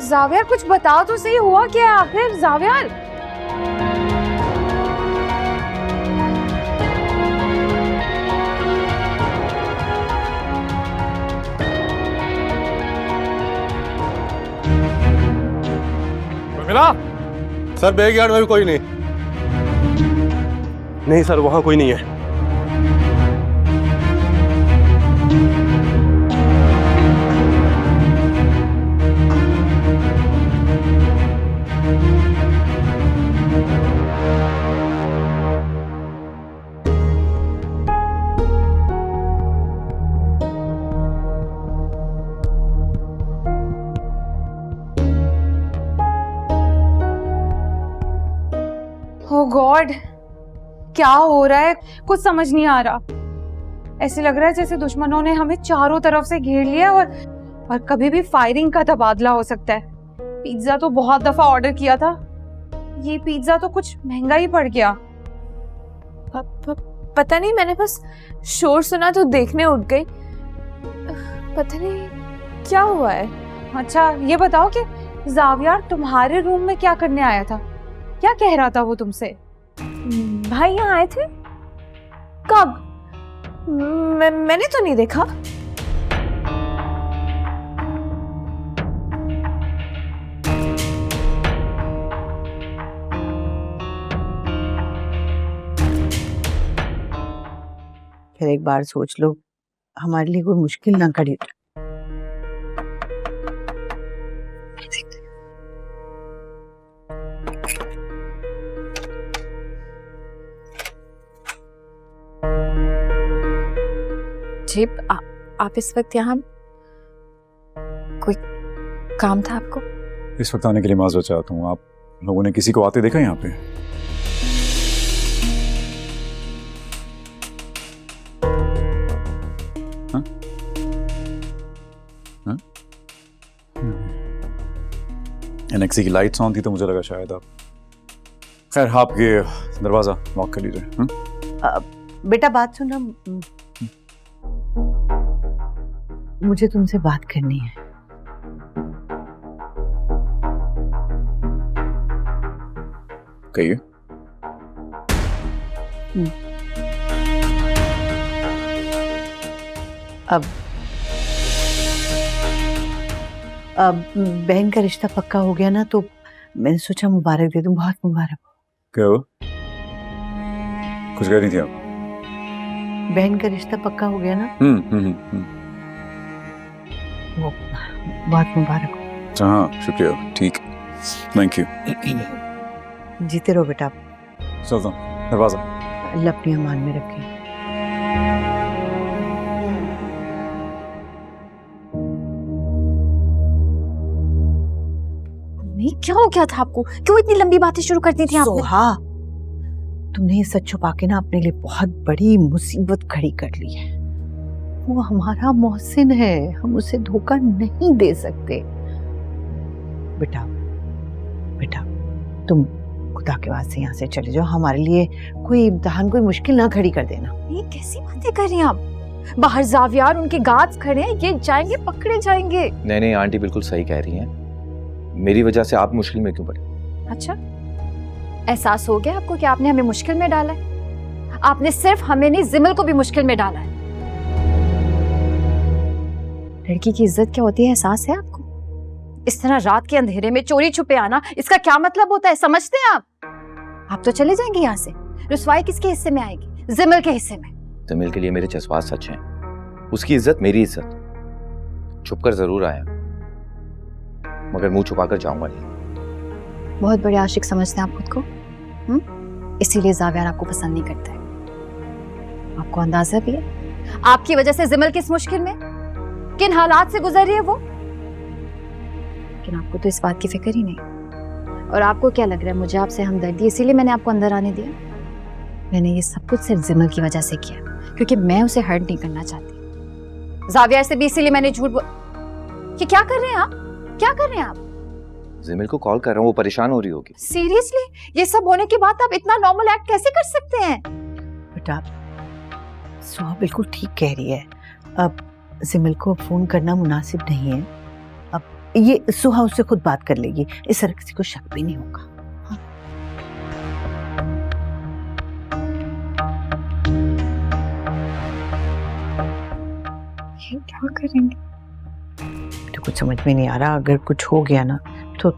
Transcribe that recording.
Xavier कुछ बताओ तो सही, हुआ क्या है आखिर जावियर? मिला? सर बैकयार्ड में भी कोई नहीं। नहीं सर, वहां कोई नहीं है। ओ गॉड, क्या हो रहा है? कुछ समझ नहीं आ रहा। ऐसे लग रहा है जैसे दुश्मनों ने हमें चारों तरफ से घेर लिया और कभी भी फायरिंग का तबादला हो सकता है। पिज्जा तो बहुत दफा ऑर्डर किया था, ये पिज्जा तो कुछ महंगा ही पड़ गया। पता नहीं, मैंने बस शोर सुना तो देखने उठ गई। पता नहीं क्या हुआ है। अच्छा ये बताओ कि जावियर तुम्हारे रूम में क्या करने आया था? क्या कह रहा था वो तुमसे? भाई यहाँ आए थे? कब? मैंने तो नहीं देखा। फिर एक बार सोच लो, हमारे लिए कोई मुश्किल ना खड़ी हो। जी आप इस वक्त यहाँ, कोई काम था आपको? इस वक्त आने के लिए माजरत चाहता हूँ। आप लोगों ने किसी को आते देखा यहाँ पे? हाँ? हाँ? एनएक्सी की लाइट्स ऑन थी तो मुझे लगा शायद आप। खैर, आप ये दरवाजा लॉक कर लीजिए। बेटा बात सुनो, मुझे तुमसे बात करनी है। कहिए। अब बहन का रिश्ता पक्का हो गया ना, तो मैंने सोचा मुबारक दे दूं। बहुत मुबारक हो। क्या हो? कुछ कह रही थी आप? बहन का रिश्ता पक्का हो गया ना। वो बहुत मुबारक हो। हाँ शुक्रिया, ठीक, थैंक यू। जीते रहो बेटा। चलता हूँ, दरवाजा। अल्लाह अपनी अमान में रखे। नहीं, क्या हो गया था आपको? क्यों इतनी लंबी बातें शुरू कर दी थी आपने? सोहा, तुमने ये सच छुपा के ना अपने लिए बहुत बड़ी मुसीबत खड़ी कर ली है। वो हमारा मोहसिन है, हम उसे धोखा नहीं दे सकते। बेटा बेटा, तुम खुदा के वास्ते यहाँ से चले जाओ। हमारे लिए कोई इम्तिहान, कोई मुश्किल ना खड़ी कर देना। ये कैसी बातें कर रही हैं आप? बाहर जावियर, उनके गार्ड्स खड़े हैं, ये जाएंगे, पकड़े जाएंगे। नहीं, आंटी बिल्कुल सही कह रही हैं। मेरी वजह से आप मुश्किल में क्यों पड़े? अच्छा, एहसास हो गया आपको कि आपने हमें मुश्किल में डाला है? आपने सिर्फ हमें नहीं, जिमल को भी मुश्किल में डाला है। लड़की की इज्जत क्या होती है एहसास है आपको? इस तरह रात के अंधेरे में चोरी छुपे आना, इसका क्या मतलब होता है समझते हैं आप? आप तो चले जाएंगे यहाँ से। रुसवाई किसके हिस्से में आएगी? जिमल के हिस्से में। जिमल के लिए मेरे जज्बात सच हैं, उसकी इज्जत मेरी इज्जत। छुपकर जरूर आया, मगर मुंह छुपाकर जाऊंगा नहीं। बहुत बड़े आशिक समझते हैं आप खुद को, इसीलिए जावियर आपको पसंद नहीं करता है। आपको अंदाजा भी है आपकी वजह से जिमल किस मुश्किल में, किन हालात से गुजर रही है वो। लेकिन आपको तो इस बात की फिक्र ही नहीं। और आपको क्या लग रहा है मुझे आपसे हमदर्दी, इसीलिए मैंने आपको अंदर आने दिया? मैंने ये सब कुछ सिर्फ जिमल की वजह से किया, क्योंकि मैं उसे हर्ट नहीं करना चाहती। जावियर से भी इसीलिए मैंने झूठ कि क्या कर रहे हैं आप? क्या कर रहे हैं आप? जिमिल को कॉल कर रहा हूँ, वो परेशान हो रही होगी। सीरियसली, ये सब होने के बाद आप इतना नॉर्मल एक्ट कैसे कर सकते हैं? बेटा सुहा बिल्कुल ठीक कह रही है। अब जिमिल को फोन करना मुनासिब नहीं है। अब ये सुहा उससे खुद बात कर लेगी, इस तरह किसी को शक भी नहीं होगा। ये क्या करेंगे? तो कुछ समझ में नहीं आ रहा, अगर कुछ हो गया ना तो